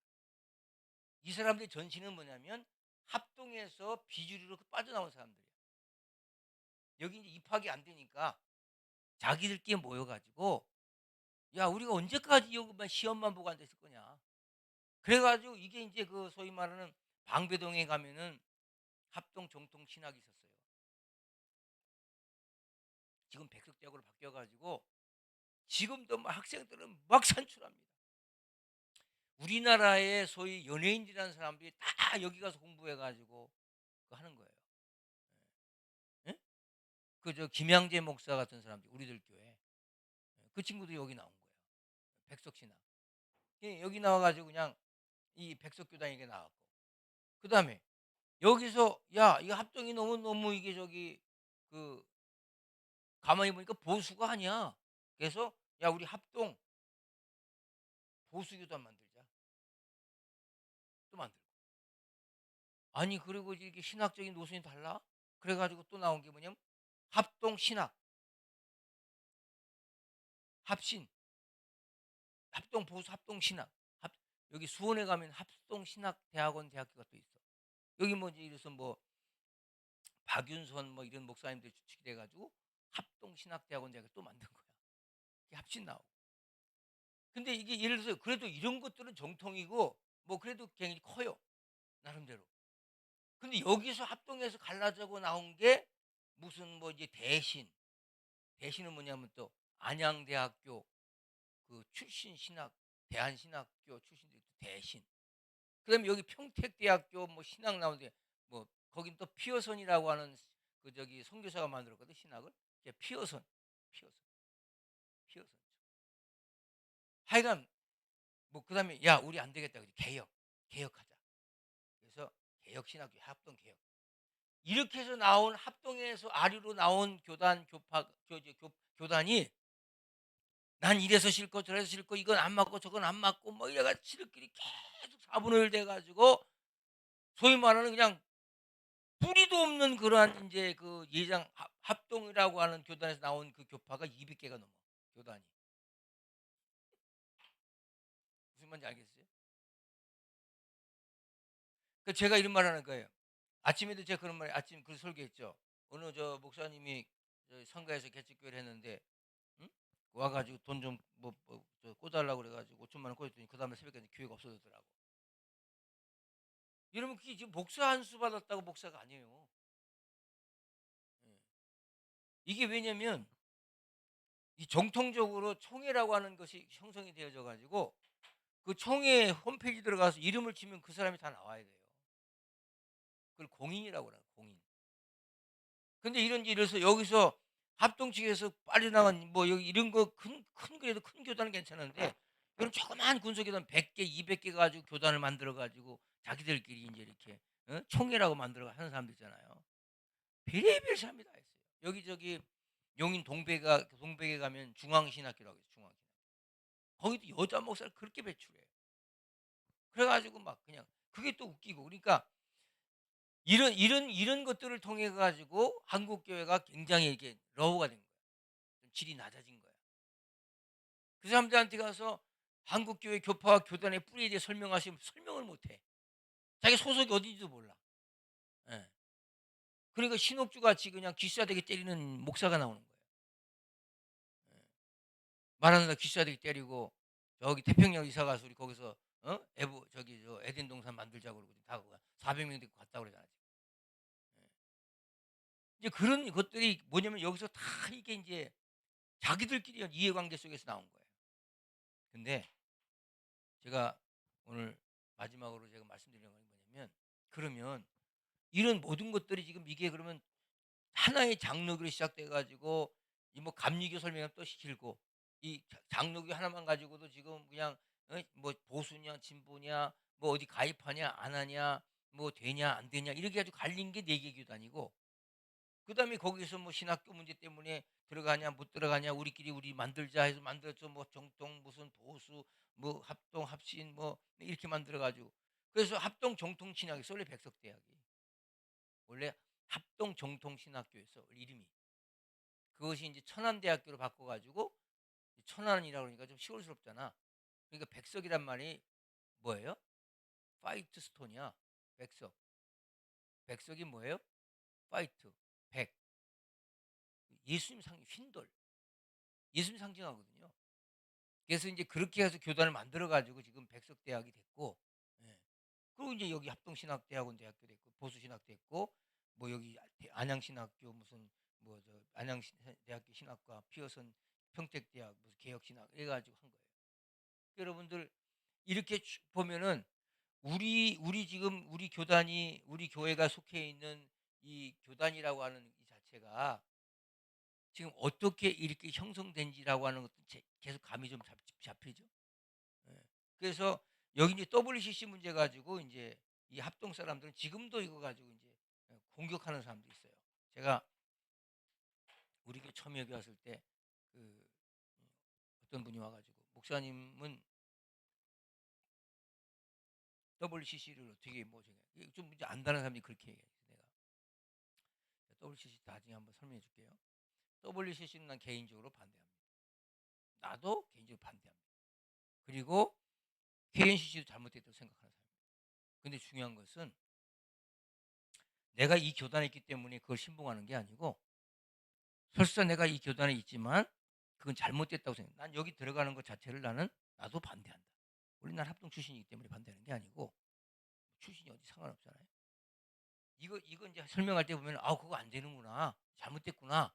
이 사람들의 전신은 뭐냐면 합동해서 비주류로 빠져나온 사람들이야. 여기 이제 입학이 안 되니까 자기들끼리 모여가지고 야 우리가 언제까지 여기만 시험만 보고 앉아 있을 거냐. 그래가지고 이게 이제 그 소위 말하는 방배동에 가면은 합동 정통 신학이 있었어요. 지금 백석대학으로 바뀌어가지고 지금도 막 학생들은 막 산출합니다. 우리나라의 소위 연예인이라는 사람들이 다 여기 가서 공부해가지고 그거 하는 거예요. 예? 그저 김양재 목사 같은 사람들 우리들 교회 그 친구도 여기 나온 거예요. 백석신학. 예, 여기 나와가지고 그냥 이 백석교단에게 나왔고 그 다음에 여기서 야 이거 합동이 너무 이게 저기 그 가만히 보니까 보수가 아니야. 그래서 야 우리 합동 보수교단 만들자. 또 만들고 아니 그리고 이게 신학적인 노선이 달라. 그래가지고 또 나온 게 뭐냐면 합동 신학 합신 합동 보수 합동 신학 여기 수원에 가면 합동 신학 대학원 대학교가 또 있어. 여기 뭐 이래서 뭐 박윤선 뭐 이런 목사님들 주축이 돼가지고 합동 신학 대학원 대학교 또 만든 거야. 이게 합신 나오고. 근데 이게 예를 들어서 그래도 이런 것들은 정통이고 뭐 그래도 굉장히 커요 나름대로. 근데 여기서 합동해서 갈라져고 나온 게 무슨 뭐 이제 대신은 뭐냐면 또 안양대학교 그 출신 신학 대한신학교 출신들 대신. 그다음에 여기 평택대학교 뭐 신학 나오는데 뭐 거긴 또 피어선이라고 하는 그 저기 선교사가 만들었거든 신학을. 피어선, 피어선, 피어선. 하여간 뭐 그다음에 야 우리 안 되겠다 그지 개혁하자. 그래서 개혁신학교 합동 개혁. 이렇게 해서 나온 합동에서 아류로 나온 교단이 난 이래서 싫고 저래서 싫고 이건 안 맞고 저건 안 맞고 뭐 이래가 지들끼리 계속 사분을 돼가지고 소위 말하는 그냥 뿌리도 없는 그러한 이제 그 예장 합동이라고 하는 교단에서 나온 그 교파가 200개가 넘어 교단이. 무슨 말인지 알겠어요? 그 제가 이런 말 하는 거예요. 아침에도 제가 그런 말 아침 그 설교했죠. 어느 저 목사님이 저 상가에서 개척교회를 했는데 응? 와가지고 돈 좀 꿔달라고 그래가지고 5천만 원 꿔줬더니 그 다음에 새벽에 교회가 없어졌더라고. 여러분 그게 지금 목사 한 수 받았다고 목사가 아니에요. 예. 이게 왜냐면 이 정통적으로 총회라고 하는 것이 형성이 되어져 가지고 그 총회 홈페이지 들어가서 이름을 치면 그 사람이 다 나와야 돼요. 그걸 공인이라고 그래요. 공인. 근데 이래서 여기서 합동 측에서 빠져나간 뭐 여기 이런 거 큰 그래도 큰 교단은 괜찮은데 이런 조그만 군소교단 100개, 200개 가지고 교단을 만들어 가지고 자기들끼리 이제 이렇게 총회라고 만들어 하는 사람들 있잖아요. 별의별 사람이 다 있어요. 여기 저기 용인 동백에 가면 중앙신학교라고 있어요. 중앙신학. 거기도 여자 목사를 그렇게 배출해요. 그래 가지고 막 그냥 그게 또 웃기고 그러니까 이런 것들을 통해 가지고 한국 교회가 굉장히 이렇게 러브가 된 거야. 좀 질이 낮아진 거야. 그 사람들한테 가서 한국 교회 교파와 교단의 뿌리에 대해 설명하시면 설명을 못 해. 자기 소속이 어딘지도 몰라. 예. 그러니까 신옥주 같이 그냥 귀싸대기 때리는 목사가 나오는 거예요. 예. 말하는데 귀싸대기 때리고 저기 태평양 이사 가서 우리 거기서 에버 저기 저 에덴 동산 만들자고 그러고 다 400명 데리고 갔다 그러잖아. 지금. 예. 이제 그런 것들이 뭐냐면 여기서 다 이게 이제 자기들끼리 이해관계 속에서 나온 거예요. 근데 제가 오늘 마지막으로 제가 말씀드리는 건 뭐냐면 그러면 이런 모든 것들이 지금 이게 그러면 하나의 장르로 시작돼 가지고 이 뭐 감리교 설명은 또 길고 이 장르교 하나만 가지고도 지금 그냥 뭐 보수냐 진보냐 뭐 어디 가입하냐 안 하냐 뭐 되냐 안 되냐 이렇게 가지고 갈린 게 네 개 교단이고 그다음에 거기서 뭐 신학교 문제 때문에 들어가냐 못 들어가냐 우리끼리 우리 만들자 해서 만들었죠. 뭐 정통 무슨 보수 뭐 합동 합신 뭐 이렇게 만들어 가지고 그래서 합동 정통 신학이 원래 백석대학이 원래 합동 정통 신학교였어 이름이. 그것이 이제 천안대학교로 바꿔 가지고 천안이라고 그러니까 좀 시골스럽잖아. 그러니까 백석이란 말이 뭐예요? 파이트 스톤이야. 백석. 백석이 뭐예요? 파이트. 백. 예수님 상 흰돌. 예수님 상징하거든요. 그래서 이제 그렇게 해서 교단을 만들어 가지고 지금 백석대학이 됐고 예. 그리고 이제 여기 합동신학대학원 대학교 됐고 보수신학 됐고 뭐 여기 안양신학교 무슨 뭐 저 안양대학교 신학과 피어선 평택대학 무슨 개혁신학 이래 가지고 한 거예요. 여러분들 이렇게 보면은 우리 지금 우리 교단이 우리 교회가 속해 있는 이 교단이라고 하는 이 자체가 지금 어떻게 이렇게 형성된지라고 하는 것도 계속 감이 좀 잡히죠. 예. 그래서 여기 이제 WCC 문제 가지고 이제 이 합동 사람들은 지금도 이거 가지고 이제 공격하는 사람도 있어요. 제가 우리 교회 처음 여기 왔을 때 그 어떤 분이 와가지고 목사님은 WCC를 어떻게 뭐 제가 좀 이제 안다는 사람이 그렇게 얘기해요. 내가 WCC 나중에 한번 설명해 줄게요. WCC는 난 개인적으로 반대합니다. 나도 개인적으로 반대합니다. 그리고 KNCC도 잘못됐다고 생각하는 사람입니다. 근데 중요한 것은 내가 이 교단에 있기 때문에 그걸 신봉하는 게 아니고 설사 내가 이 교단에 있지만 그건 잘못됐다고 생각해. 난 여기 들어가는 것 자체를 나도 반대한다. 우리 합동 출신이기 때문에 반대하는 게 아니고 출신이 어디 상관없잖아요. 이거 이제 설명할 때 보면 아 그거 안 되는구나 잘못됐구나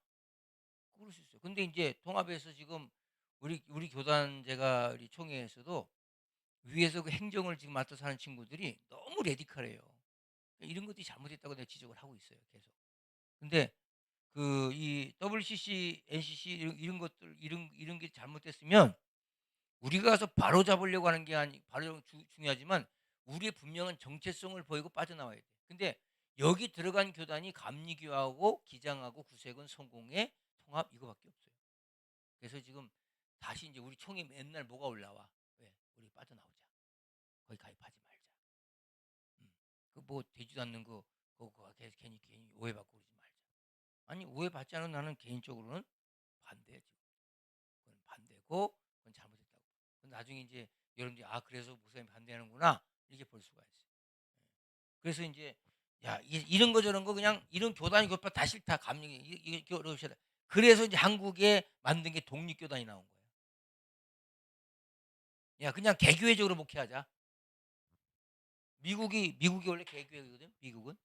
그럴 수 있어요. 근데 이제 통합에서 지금 우리 교단 제가 우리 총회에서도 위에서 그 행정을 지금 맡아서 하는 친구들이 너무 레디컬해요. 이런 것들이 잘못됐다고 내가 지적을 하고 있어요 계속. 근데 그 이 WCC, NCC 이런 것들 이런 게 잘못됐으면 우리가 가서 바로 잡으려고 하는 게 아니 바로 중요하지만 우리의 분명한 정체성을 보이고 빠져나와야 돼. 근데 여기 들어간 교단이 감리교하고 기장하고 구세군 성공의 통합 이거밖에 없어요. 그래서 지금 다시 이제 우리 총회 맨날 뭐가 올라와? 왜? 우리 빠져나오자. 거기 가입하지 말자. 그뭐 되지도 않는 거 그거 괜히 오해받고 그러지 말자. 아니 오해받지 않은 나는 개인적으로는 반대지. 그건 반대고 그건 잘못했다고. 그건 나중에 이제 여러분들이 아 그래서 목사님 반대하는구나 이렇게 볼 수가 있어요. 예. 그래서 이제 야 이런 거 저런 거 그냥 이런 교단이 교파 다 싫다 감리 이게 어려우시다. 그래서 이제 한국에 만든 게 독립교단이 나온 거예요. 야 그냥 개교회적으로 목회하자. 미국이 원래 개교회거든. 미국은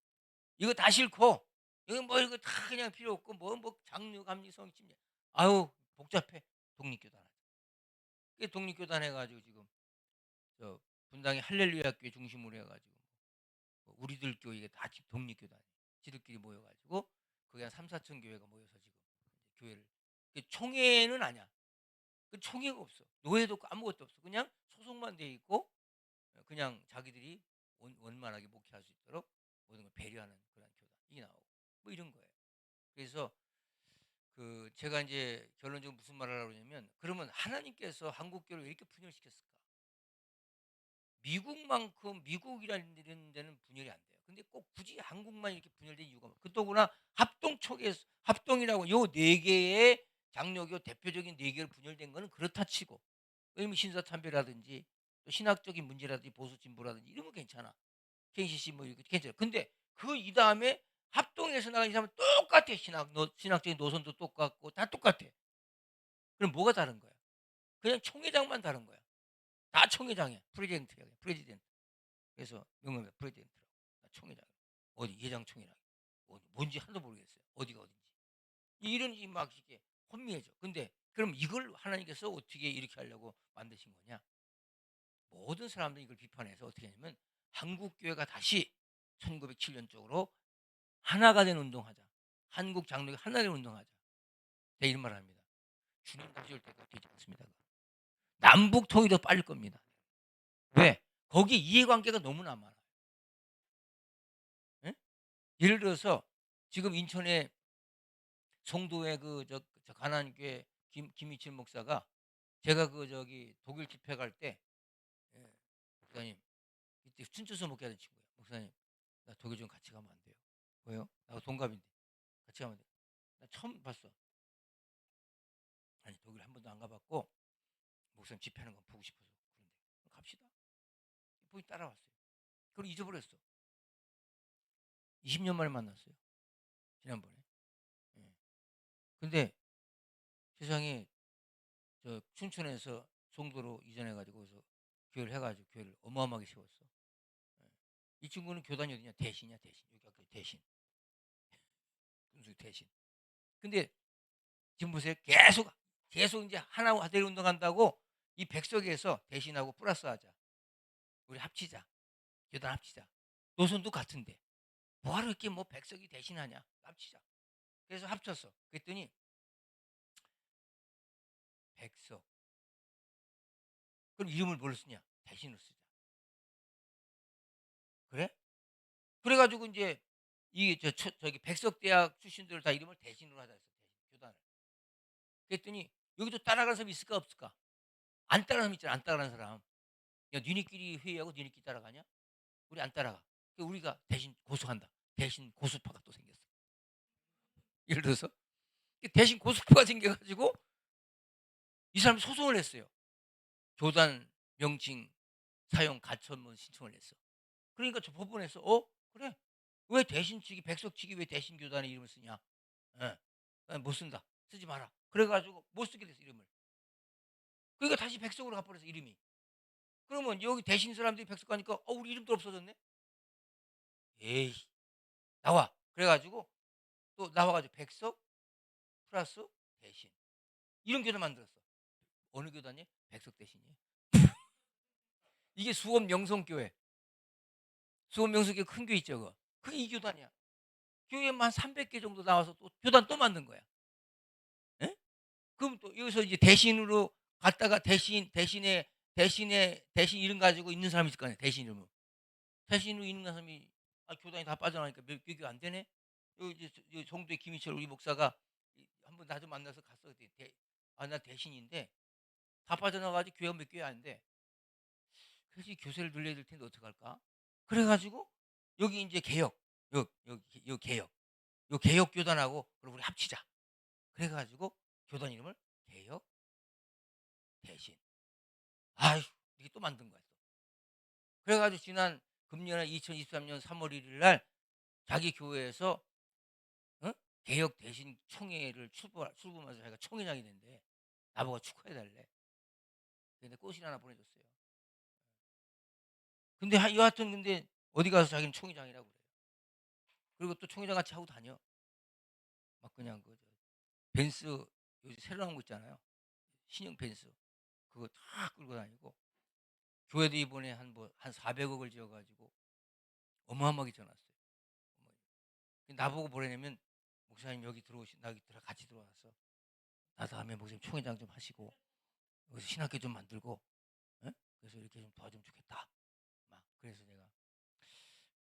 이거 다 싫고 이거 뭐 이거 다 그냥 필요 없고 뭐 장류 감리성 침략 아유 복잡해 독립교단 하자. 그 독립교단 해가지고 지금 저 분당의 할렐루야 교회 중심으로 해가지고 뭐 우리들 교회가 다 지금 독립교단 지들끼리 모여가지고 거기 한 3, 4천 교회가 모여서 지금 교회를 총회는 아니야. 그 총회가 없어. 노예도 없고 아무것도 없어. 그냥 소속만 돼 있고 그냥 자기들이 원만하게 목회할 수 있도록 모든 걸 배려하는 그런 교단 이게 나오고 뭐 이런 거예요. 그래서 제가 인제 결론적으로 무슨 말을 하려고 그러냐면, 그러면 하나님께서 한국 교회를 왜 이렇게 분열시켰을까? 미국만큼 미국이라는 이런 데는 분열이 안 돼요. 근데 꼭 굳이 한국만 이렇게 분열된 이유가 더구나 합동이라고 요 4 개의 장로교 대표적인 4 개로 분열된 거는 그렇다 치고, 왜냐면 신사참배라든지 또 신학적인 문제라든지 보수 진보라든지 이런 거 괜찮아. KCC 뭐 이거 괜찮아. 근데 그 이다음에 합동해서 나간 이 사람은 똑같아. 신학적인 노선도 똑같고 다 똑같아. 그럼 뭐가 다른 거야? 그냥 총회장만 다른 거야. 다 총회장이야. 프레지던트야. 프레지던트. 그래서 명명이 프레지던트라고. 총회장. 어디 예장 총회장. 어디 뭔지 하나도 모르겠어요. 어디가 어딘지. 이런 막 이렇게 혼미해져. 근데 그럼 이걸 하나님께서 어떻게 이렇게 하려고 만드신 거냐? 모든 사람들이 이걸 비판해서 어떻게 하냐면, 한국 교회가 다시 1907년 쪽으로 하나가 된 운동하자. 한국 장로교 하나 된 운동하자. 네, 이런 말을 합니다. 주님 다시 올 때가 되지 않습니다. 남북 통일도 빨릴 겁니다. 왜? 거기 이해관계가 너무나 많아요. 예? 예를 들어서 지금 인천에 송도의 저 가난교회 김이칠 목사가, 제가 독일 집회 갈 때, 예, 목사님 이때 춘추서 목회하는 친구예요. 목사님 나 독일 좀 같이 가면 안 돼요? 왜요? 나 동갑인데 같이 가면 돼. 나 처음 봤어. 아니 독일 한 번도 안 가봤고 목사님 집회하는 거 보고 싶어서. 그런데 갑시다. 보이 따라왔어요. 그걸 잊어버렸어. 20년 만에 만났어요. 지난번에. 예. 근데 세상에 저 춘천에서 송도로 이전해가지고 거기서 교회를 해가지고 교회를 어마어마하게 세웠어. 예. 이 친구는 교단이 어디냐? 대신이야, 대신. 여기 학교 대신. 군수 대신. 근데 지금 보세요. 계속 이제 하나 되려 운동한다고 이 백석에서 대신하고 플러스 하자. 우리 합치자. 교단 합치자. 노선도 같은데. 뭐하러 이렇게 뭐 백석이 대신하냐? 합치자. 그래서 합쳤어. 그랬더니 백석. 그럼 이름을 뭘로 쓰냐? 대신으로 쓰자. 그래? 그래가지고 이제 저기 백석대학 출신들 다 이름을 대신으로 하자 했어. 대신 교단을. 그랬더니 여기도 따라가는 사람이 있을까 없을까? 안 따라가는 사람 있잖아. 안 따라가는 사람. 야, 니네끼리 회의하고 니네끼리 따라가냐? 우리 안 따라가. 그러니까 우리가 대신 고소한다. 대신 고수파가 또 생겼어. 예를 들어서 대신 고수파가 생겨가지고 이 사람이 소송을 했어요. 교단 명칭 사용 가처분 신청을 했어. 그러니까 저 법원에서 그래, 왜 대신 측이 백석 측이 왜 대신 교단의 이름을 쓰냐? 예. 못 쓴다. 쓰지 마라. 그래가지고 못 쓰게 됐어 이름을. 그러니까 다시 백석으로 가버렸어 이름이. 그러면 여기 대신 사람들이 백석 가니까 우리 이름도 없어졌네. 에이, 나와. 그래가지고 또 나와가지고 백석 플러스 대신 이런 교단 만들었어. 어느 교단이? 백석 대신이에요. 이게 수원 명성교회. 수원 명성교회 큰 교회 있죠. 그게 이 교단이야. 교회만 300개 정도 나와서 또 교단 또 만든 거야. 예? 그럼 또 여기서 이제 대신으로 갔다가 대신 이름 가지고 있는 사람이 있을 거 아니야. 대신 이름으로. 대신으로 있는 사람이 교단이 다 빠져나가니까 몇 교가 안 되네. 여기 이제 송도의 김희철 우리 목사가 한번 나 좀 만나서 갔어. 나 대신인데 다 빠져나가지고 교회가 몇 교회 안 돼. 그래서 이 교세를 늘려야 될 텐데 어떡할까? 그래가지고 여기 이제 개혁, 요 개혁, 요 개혁 교단하고 그럼 우리 합치자. 그래가지고 교단 이름을 개혁 대신. 아휴, 이게 또 만든 거야. 또. 그래가지고 지난 금년에 2023년 3월 1일 날 자기 교회에서 개혁 대신 총회를 출범해서 자기가 총회장이 된대. 나보고 축하해달래. 근데 꽃이 하나 보내줬어요. 근데 여하튼 근데 어디 가서 자기는 총회장이라고 그래요. 그리고 또 총회장 같이 하고 다녀. 막 그냥 벤츠 요즘 새로 나온 거 있잖아요. 신형 벤츠 그거 다 끌고 다니고 교회도 이번에 한 400억을 지어가지고 어마어마하게 지어놨어요. 나보고 뭐라냐면 목사님 여기 같이 들어와서 나 다음에 목사님 총회장 좀 하시고 여기서 신학교 좀 만들고 그래서 이렇게 좀 도와주면 좋겠다. 막 그래서 내가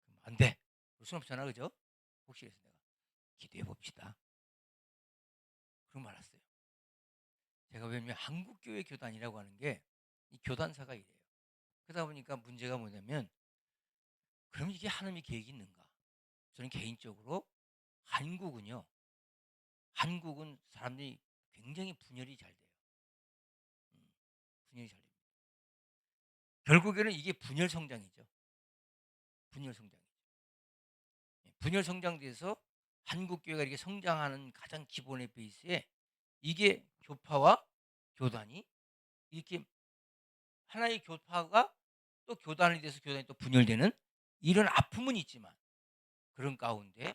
그럼 안 돼. 그럴 순 없잖아, 그죠? 혹시 그래서 내가 기도해 봅시다. 그런 말 했어요. 제가 왜냐면 한국교회 교단이라고 하는 게 이 교단사가 이래요. 그러다 보니까 문제가 뭐냐면 그럼 이게 하나님의 계획이 있는가? 저는 개인적으로 한국은요. 한국은 사람들이 굉장히 분열이 잘 돼요. 음, 분열이 잘 됩니다. 결국에는 이게 분열 성장이죠. 분열 성장이죠. 분열 성장돼서 한국 교회가 이렇게 성장하는 가장 기본의 베이스에 이게 교파와 교단이 이렇게 하나의 교파가 또 교단이 돼서 교단이 또 분열되는 이런 아픔은 있지만 그런 가운데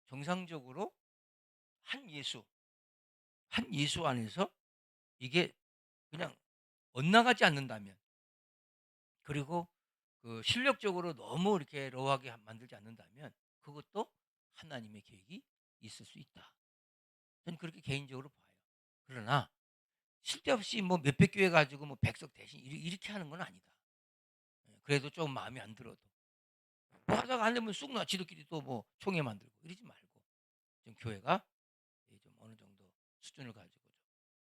정상적으로 한 예수, 한 예수 안에서 이게 그냥 엇나가지 않는다면 그리고 그 실력적으로 너무 이렇게 러하게 만들지 않는다면 그것도 하나님의 계획이 있을 수 있다. 저는 그렇게 개인적으로 봐요. 그러나 쓸데없이 뭐 몇백 교회 가지고 뭐 백석 대신 이렇게 하는 건 아니다. 그래도 좀 마음에 안 들어도 뭐 하다가 안 되면 쑥 나 지들끼리 또 뭐 총회 만들고 이러지 말고 좀 교회가 좀 어느 정도 수준을 가지고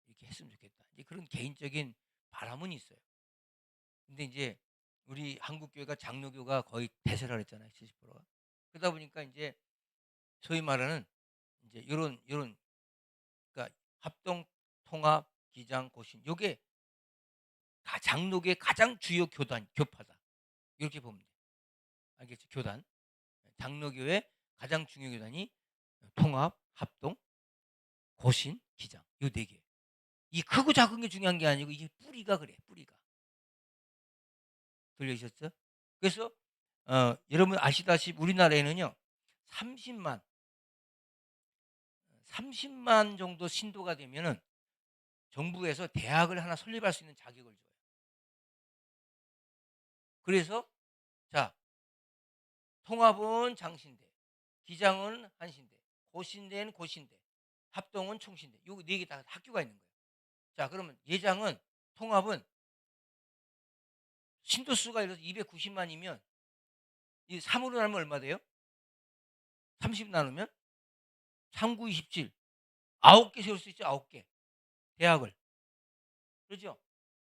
좀 이렇게 했으면 좋겠다. 이제 그런 개인적인 바람은 있어요. 근데 이제 우리 한국 교회가 장로교가 거의 대세라 그랬잖아요. 70%가. 그러다 보니까 이제 소위 말하는 이제 요런 그러니까 합동 통합 기장 고신 요게 장로교의 가장 주요 교파다. 이렇게 보면 돼. 알겠죠? 교단. 장로교의 가장 중요 교단이 통합, 합동, 고신, 기장 요 네 개. 이 크고 작은 게 중요한 게 아니고 이게 뿌리가 그래. 뿌리가. 들리셨죠? 그래서 여러분 아시다시피 우리나라에는요. 30만 30만 정도 신도가 되면은 정부에서 대학을 하나 설립할 수 있는 자격을 줘요. 그래서 자, 통합은 장신대, 기장은 한신대, 고신대는 고신대, 합동은 총신대. 요 네 개 다 학교가 있는 거예요. 자, 그러면 예장은 통합은 신도 수가 이래서 290만이면 이 3으로 나누면 얼마 돼요? 30 나누면 3, 9, 27. 9개 세울 수 있죠. 9개. 대학을. 그렇죠?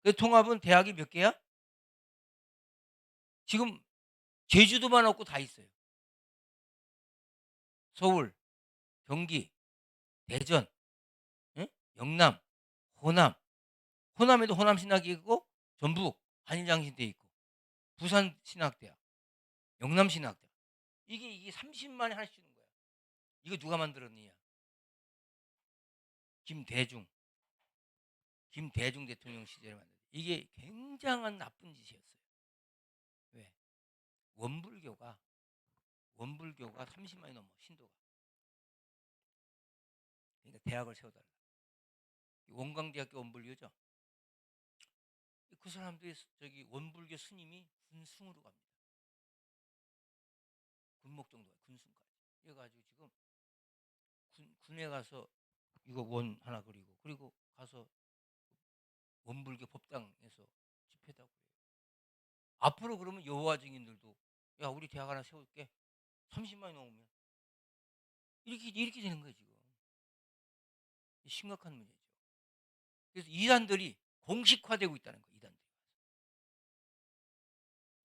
그 통합은 대학이 몇 개야? 지금 제주도만 없고 다 있어요. 서울, 경기, 대전, 응? 영남, 호남. 호남에도 호남신학이 있고 전북 한인장신대 있고 부산신학대학, 영남신학대학. 이게 30만에 하나씩 주는 거야. 이거 누가 만들었느냐? 김대중. 김대중 대통령 시절에 만든. 이게 굉장한 나쁜 짓이었어요. 왜? 원불교가 30만이 넘어 신도가. 그러니까 대학을 세워달라. 원광대학교 원불교죠. 그 사람들이 저기 원불교 스님이 군승으로 갑니다. 군목 정도야 군승까지. 그래가지고 지금 군에 가서 이거 원 하나 그리고 가서 원불교 법당에서 집회도 하고 그래요. 앞으로 그러면 여호와 증인들도 야 우리 대학 하나 세울게 30만이 넘으면 이렇게 되는 거예요 지금. 심각한 문제죠. 그래서 이단들이 공식화되고 있다는 거예요. 이단들이.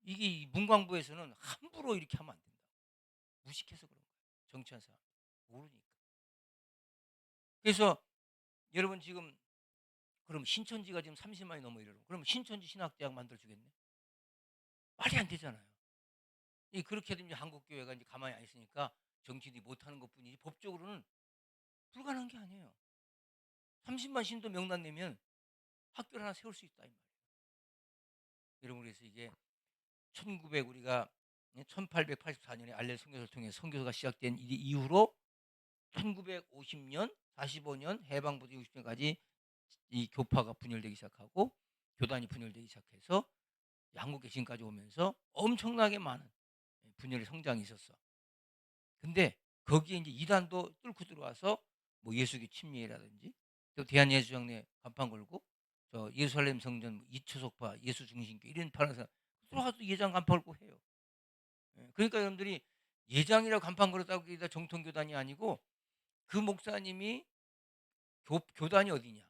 이게 문광부에서는 함부로 이렇게 하면 안 된다. 무식해서 그런 거예요. 정치한 사람 모르니까. 그래서 여러분 지금 그럼 신천지가 지금 30만이 넘어 이러고 그럼 신천지 신학대학 만들어 주겠네? 말이 안 되잖아요. 그렇게 되면 한국 교회가 이제 가만히 안 있으니까 정치인이 못 하는 것뿐이지 법적으로는 불가능한 게 아니에요. 30만 신도 명단 내면 학교를 하나 세울 수 있다 이 말이에요. 여러분 그래서 이게 1900 우리가 1884년에 알렐 선교사를 통해 선교사가 시작된 이후로 1950년, 45년 해방부터 60년까지 이 교파가 분열되기 시작하고 교단이 분열되기 시작해서 한국에 지금까지 오면서 엄청나게 많은 분열의 성장이 있었어. 근데 거기에 이제 이단도 뚫고 들어와서 뭐 예수교 침례라든지 또 대한예수장례 간판 걸고 저 예루살렘 성전 이초속파 예수 중심교 이런 파란사 들어와서 예장 간판 걸고 해요. 그러니까 여러분들이 예장이라고 간판 걸었다고 해서 정통교단이 아니고 그 목사님이 교단이 어디냐?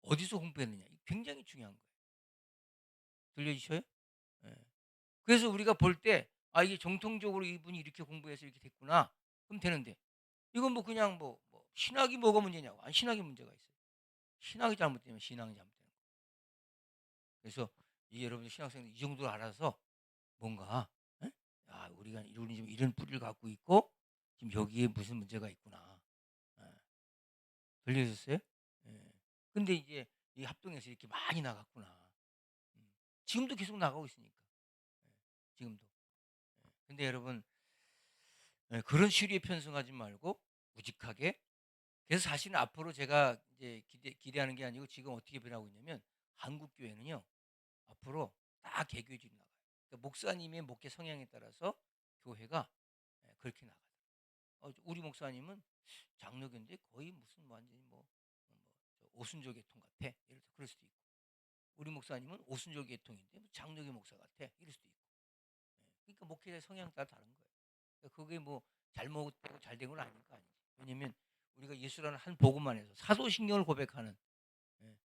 어디서 공부했느냐? 이게 굉장히 중요한 거예요. 들려주셔요? 예. 그래서 우리가 볼 때 '아 이게 정통적으로 이분이 이렇게 공부해서 이렇게 됐구나.' 그럼 되는데 이건 뭐 그냥 신학이 뭐가 문제냐고. 아니 신학이 문제가 있어요. 신학이 잘못되면 신앙이 잘못되는 거예요. 그래서 이 여러분들 신학생들 이 정도를 알아서 뭔가 예? '아 우리는 지금 이런 뿌리를 갖고 있고 지금 여기에 무슨 문제가 있구나.' 예. 들리셨어요? 예. 근데 이제 이 합동에서 이렇게 많이 나갔구나. 음. 지금도 계속 나가고 있으니까. 예. 지금도. 예. 근데 여러분 예 그런 시류에 편승하지 말고 우직하게 그래서 사실은 앞으로 제가 이제 기대하는 게 아니고 지금 어떻게 변하고 있냐면 한국 교회는요. 앞으로 다 개교주의로 나가요. 그러니까 목사님의 목회 성향에 따라서 교회가 예 그렇게 나가요. 우리 목사님은 장로교인데 거의 무슨 완전히 오순절 계통 같아. 예를 들어 그럴 수도 있고. 우리 목사님은 오순절 계통인데 장로교 목사 같아. 이럴 수도 있고. 예. 그러니까 목회자의 성향에 따라 다른 거예요. 그러니까 그게 뭐 잘못되고 잘된 건 아닌 거 아니지. 왜냐면 우리가 예수라는 한 복음만 해서 사도신경을 고백하는 예.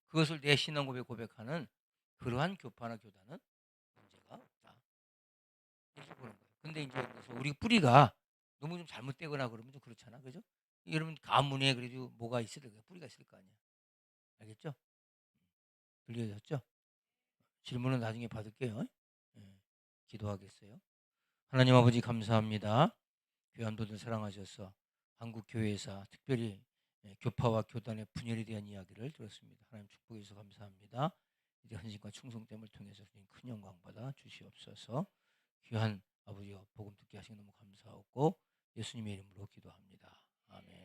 그것을 내 신앙 고백하는 그러한 교파나 교단은 문제가 없다. 이렇게 보는 거예요. 근데 이제 그래서 우리 뿌리가 너무 좀 잘못되거나 그러면 좀 그렇잖아. 그죠? 여러분 가문에 그래도 뭐가 있을 거 뿌리가 있을 거 아니야. 알겠죠? 들려졌죠? 질문은 나중에 받을게요. 예. 기도하겠어요. 하나님 아버지 감사합니다. 교환도들 사랑하셔서 한국 교회에서 특별히 교파와 교단의 분열에 대한 이야기를 들었습니다. 하나님 축복해 주셔서 감사합니다. 이제 헌신과 충성됨을 통해서 주님 큰 영광 받아 주시옵소서. 귀한 아버지여 복음 듣게 하시니 너무 감사하고 예수님의 이름으로 기도합니다. 아멘.